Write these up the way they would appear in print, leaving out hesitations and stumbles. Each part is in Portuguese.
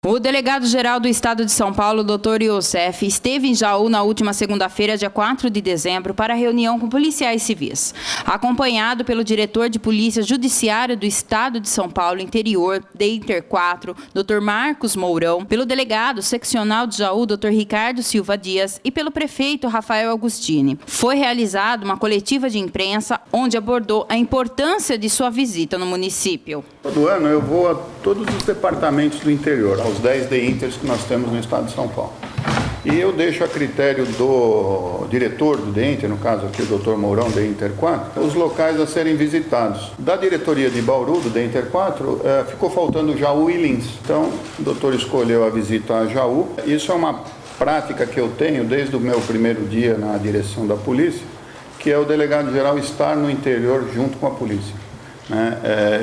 O delegado-geral do Estado de São Paulo, Dr. Youssef, esteve em Jaú na última segunda-feira, dia 4 de dezembro, para reunião com policiais civis. Acompanhado pelo diretor de Polícia Judiciária do Estado de São Paulo Interior, DEINTER 4, Dr. Marcos Mourão, pelo delegado seccional de Jaú, Dr. Ricardo Silva Dias, e pelo prefeito Rafael Agostini. Foi realizada uma coletiva de imprensa, onde abordou a importância de sua visita no município. Todo ano eu vou a todos os departamentos do interior, aos 10 DEINTERs que nós temos no estado de São Paulo. E eu deixo a critério do diretor do DEINTER, no caso aqui o Dr. Mourão, DEINTER 4, os locais a serem visitados. Da diretoria de Bauru, do DEINTER 4, ficou faltando Jaú e Lins. Então, o doutor escolheu a visita a Jaú. Isso é uma prática que eu tenho desde o meu primeiro dia na direção da polícia, que é o delegado-geral estar no interior junto com a polícia.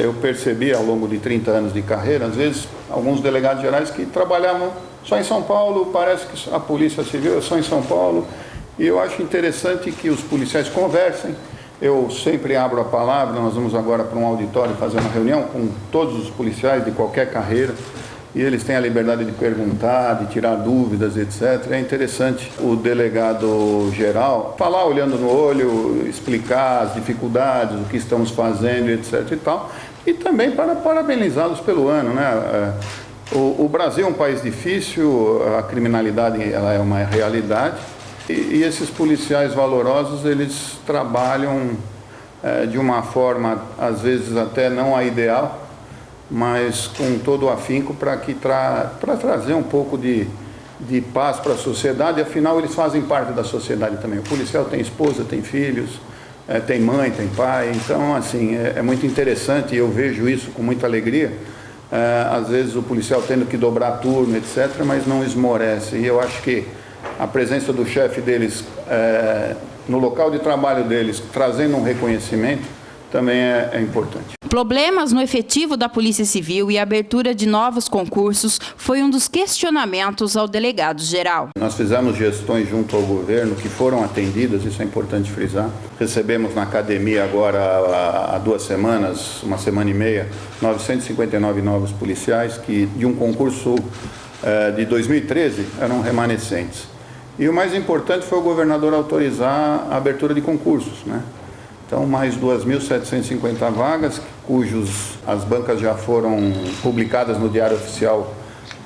Eu percebi ao longo de 30 anos de carreira, às vezes, alguns delegados gerais que trabalhavam só em São Paulo, parece que a Polícia Civil é só em São Paulo, e eu acho interessante que os policiais conversem. Eu sempre abro a palavra, nós vamos agora para um auditório fazer uma reunião com todos os policiais de qualquer carreira, e eles têm a liberdade de perguntar, de tirar dúvidas, etc. É interessante o delegado geral falar olhando no olho, explicar as dificuldades, o que estamos fazendo, etc. e tal, e também para parabenizá-los pelo ano, né? O Brasil é um país difícil, a criminalidade ela é uma realidade, e esses policiais valorosos, eles trabalham de uma forma, às vezes até não a ideal, mas com todo o afinco para trazer um pouco de paz para a sociedade. Afinal, eles fazem parte da sociedade também. O policial tem esposa, tem filhos, tem mãe, tem pai. Então, assim, é muito interessante, e eu vejo isso com muita alegria. Às vezes o policial tendo que dobrar turno, etc., mas não esmorece. E eu acho que a presença do chefe deles no local de trabalho deles, trazendo um reconhecimento, também é importante. Problemas no efetivo da Polícia Civil e a abertura de novos concursos foi um dos questionamentos ao delegado-geral. Nós fizemos gestões junto ao governo que foram atendidas, isso é importante frisar. Recebemos na academia agora há 2 semanas, 1 semana e meia, 959 novos policiais que de um concurso de 2013 eram remanescentes. E o mais importante foi o governador autorizar a abertura de concursos, né? Então, mais 2.750 vagas, as bancas já foram publicadas no Diário Oficial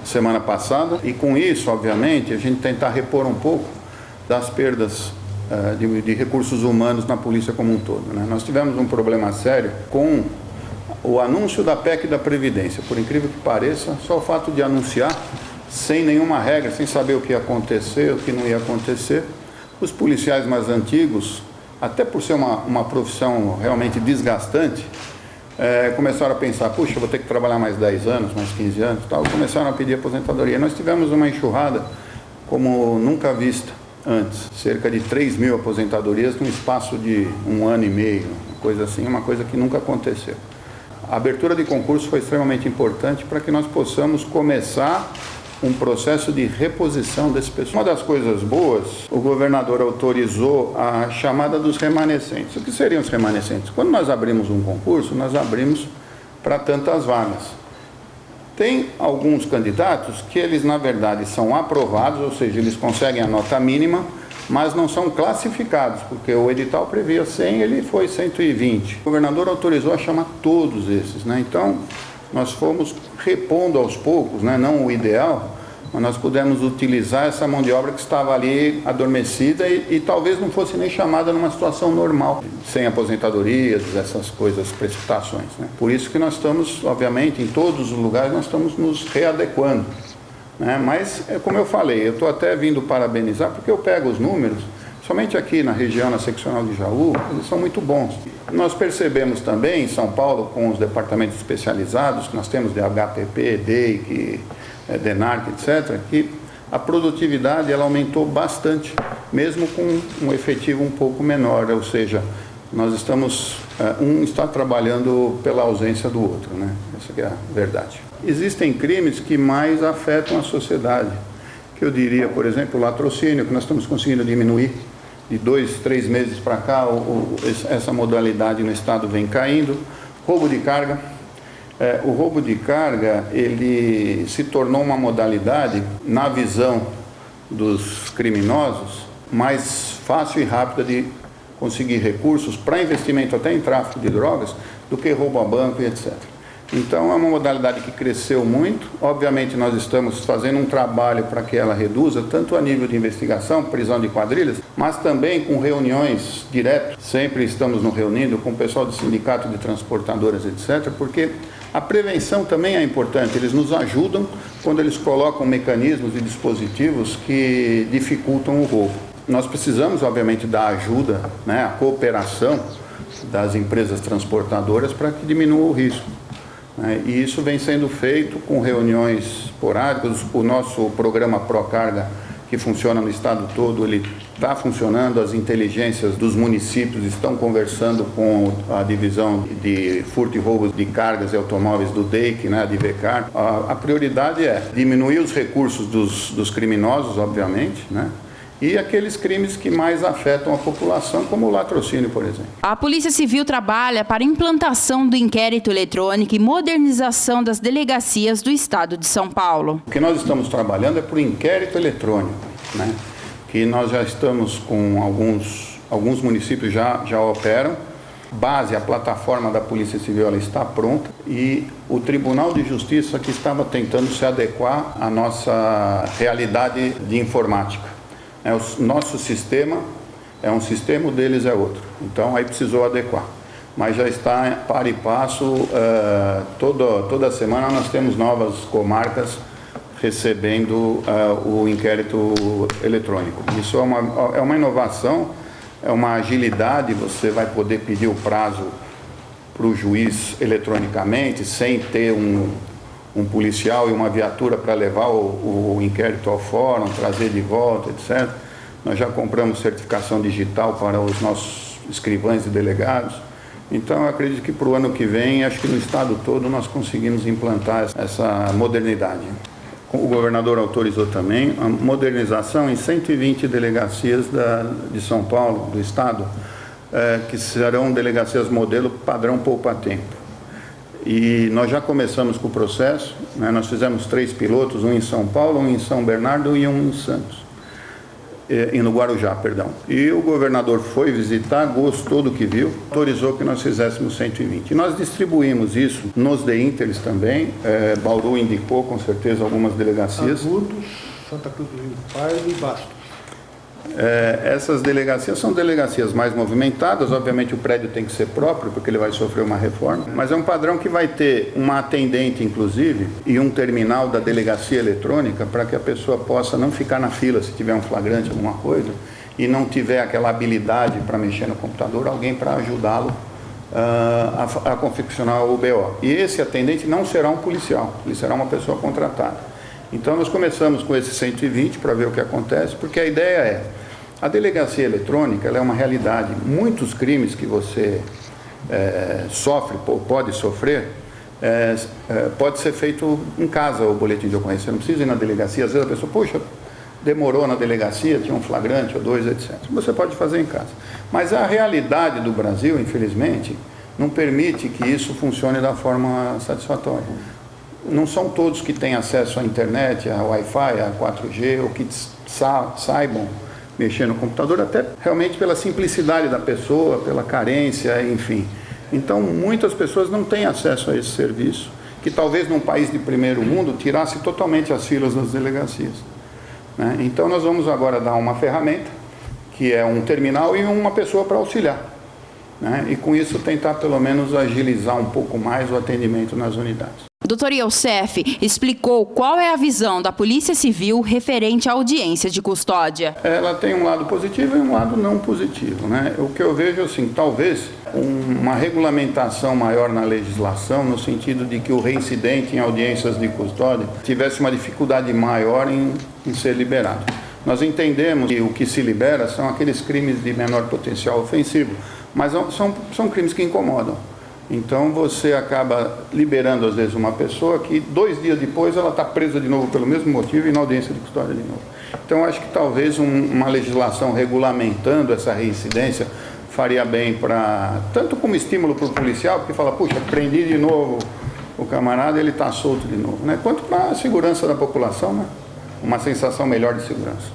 semana passada. E com isso, obviamente, a gente tentar repor um pouco das perdas de recursos humanos na polícia como um todo, né? Nós tivemos um problema sério com o anúncio da PEC da Previdência. Por incrível que pareça, só o fato de anunciar, sem nenhuma regra, sem saber o que ia acontecer, o que não ia acontecer, os policiais mais antigos, até por ser uma profissão realmente desgastante, começaram a pensar, puxa, vou ter que trabalhar mais 10 anos, mais 15 anos, tal, começaram a pedir aposentadoria. Nós tivemos uma enxurrada como nunca vista antes, cerca de 3.000 aposentadorias num espaço de 1 ano e meio, coisa assim, uma coisa que nunca aconteceu. A abertura de concurso foi extremamente importante para que nós possamos começar um processo de reposição desse pessoal. Uma das coisas boas, o governador autorizou a chamada dos remanescentes. O que seriam os remanescentes? Quando nós abrimos um concurso, nós abrimos para tantas vagas. Tem alguns candidatos que eles, na verdade, são aprovados, ou seja, eles conseguem a nota mínima, mas não são classificados, porque o edital previa 100, ele foi 120. O governador autorizou a chamar todos esses, né? Então, nós fomos repondo aos poucos, né? Não o ideal, mas nós pudemos utilizar essa mão de obra que estava ali adormecida e talvez não fosse nem chamada numa situação normal, sem aposentadorias, essas coisas, precipitações, né? Por isso que nós estamos, obviamente, em todos os lugares, nós estamos nos readequando, né? Mas, como eu falei, eu estou até vindo parabenizar, porque eu pego os números, somente aqui na região, na seccional de Jaú, eles são muito bons. Nós percebemos também em São Paulo, com os departamentos especializados, que nós temos de HPP, DEIC, DENARC, etc., que a produtividade ela aumentou bastante, mesmo com um efetivo um pouco menor, ou seja, nós estamos, um está trabalhando pela ausência do outro, né? Essa que é a verdade. Existem crimes que mais afetam a sociedade, que eu diria, por exemplo, o latrocínio, que nós estamos conseguindo diminuir. De 2, 3 meses para cá, essa modalidade no estado vem caindo. Roubo de carga, O roubo de carga, ele se tornou uma modalidade, na visão dos criminosos, mais fácil e rápida de conseguir recursos para investimento até em tráfico de drogas do que roubo a banco e etc. Então, é uma modalidade que cresceu muito. Obviamente, nós estamos fazendo um trabalho para que ela reduza, tanto a nível de investigação, prisão de quadrilhas, mas também com reuniões diretas. Sempre estamos nos reunindo com o pessoal do sindicato de transportadoras, etc., porque a prevenção também é importante. Eles nos ajudam quando eles colocam mecanismos e dispositivos que dificultam o roubo. Nós precisamos, obviamente, da ajuda, né, a cooperação das empresas transportadoras para que diminua o risco. E isso vem sendo feito com reuniões esporádicas. O nosso programa Procarga, que funciona no estado todo, ele está funcionando. As inteligências dos municípios estão conversando com a divisão de furto e roubos de cargas e automóveis do DEIC, né, a Divecar. A prioridade é diminuir os recursos dos criminosos, obviamente, né? E aqueles crimes que mais afetam a população, como o latrocínio, por exemplo. A Polícia Civil trabalha para a implantação do inquérito eletrônico e modernização das delegacias do Estado de São Paulo. O que nós estamos trabalhando é por inquérito eletrônico, né? Que nós já estamos com alguns municípios já operam. Base, a plataforma da Polícia Civil, ela está pronta, e o Tribunal de Justiça que estava tentando se adequar à nossa realidade de informática. O nosso sistema é um sistema, o deles é outro. Então, aí precisou adequar. Mas já está para e passo. Toda semana nós temos novas comarcas recebendo o inquérito eletrônico. Isso é uma inovação, é uma agilidade. Você vai poder pedir o prazo para o juiz eletronicamente, sem ter um policial e uma viatura para levar o inquérito ao fórum, trazer de volta, etc. Nós já compramos certificação digital para os nossos escrivães e delegados. Então, eu acredito que para o ano que vem, acho que no estado todo, nós conseguimos implantar essa modernidade. O governador autorizou também a modernização em 120 delegacias de São Paulo, do estado, que serão delegacias modelo padrão poupa-tempo. E nós já começamos com o processo, né? Nós fizemos 3 pilotos, um em São Paulo, um em São Bernardo e um em Santos, e no Guarujá, perdão. E o governador foi visitar, gostou do que viu, autorizou que nós fizéssemos 120. E nós distribuímos isso nos DEINTERs também. Bauru indicou com certeza algumas delegacias. Agudos, Santa Cruz do Rio Pardo e Bastos. Essas delegacias são delegacias mais movimentadas. Obviamente o prédio tem que ser próprio, porque ele vai sofrer uma reforma, mas é um padrão que vai ter uma atendente, inclusive, e um terminal da delegacia eletrônica, para que a pessoa possa não ficar na fila se tiver um flagrante, alguma coisa, e não tiver aquela habilidade para mexer no computador, alguém para ajudá-lo a confeccionar o BO. E esse atendente não será um policial, ele será uma pessoa contratada. Então, nós começamos com esses 120 para ver o que acontece, porque a ideia é, a delegacia eletrônica, ela é uma realidade. Muitos crimes que você sofre, ou pode sofrer, pode ser feito em casa o boletim de ocorrência. Você não precisa ir na delegacia. Às vezes a pessoa, poxa, demorou na delegacia, tinha um flagrante ou 2, etc. Você pode fazer em casa. Mas a realidade do Brasil, infelizmente, não permite que isso funcione da forma satisfatória. Não são todos que têm acesso à internet, a Wi-Fi, a 4G, ou que saibam mexer no computador, até realmente pela simplicidade da pessoa, pela carência, enfim. Então, muitas pessoas não têm acesso a esse serviço, que talvez num país de primeiro mundo tirasse totalmente as filas das delegacias, né? Então, nós vamos agora dar uma ferramenta, que é um terminal e uma pessoa para auxiliar, né? E com isso tentar pelo menos agilizar um pouco mais o atendimento nas unidades. O Dr. Youssef explicou qual é a visão da Polícia Civil referente à audiência de custódia. Ela tem um lado positivo e um lado não positivo, né? O que eu vejo, assim, talvez uma regulamentação maior na legislação, no sentido de que o reincidente em audiências de custódia tivesse uma dificuldade maior em ser liberado. Nós entendemos que o que se libera são aqueles crimes de menor potencial ofensivo, mas são crimes que incomodam. Então você acaba liberando às vezes uma pessoa que 2 dias depois ela está presa de novo pelo mesmo motivo e na audiência de custódia de novo. Então acho que talvez uma legislação regulamentando essa reincidência faria bem, tanto como estímulo para o policial, porque fala, puxa, prendi de novo o camarada ele está solto de novo, né? Quanto para a segurança da população, né? Uma sensação melhor de segurança.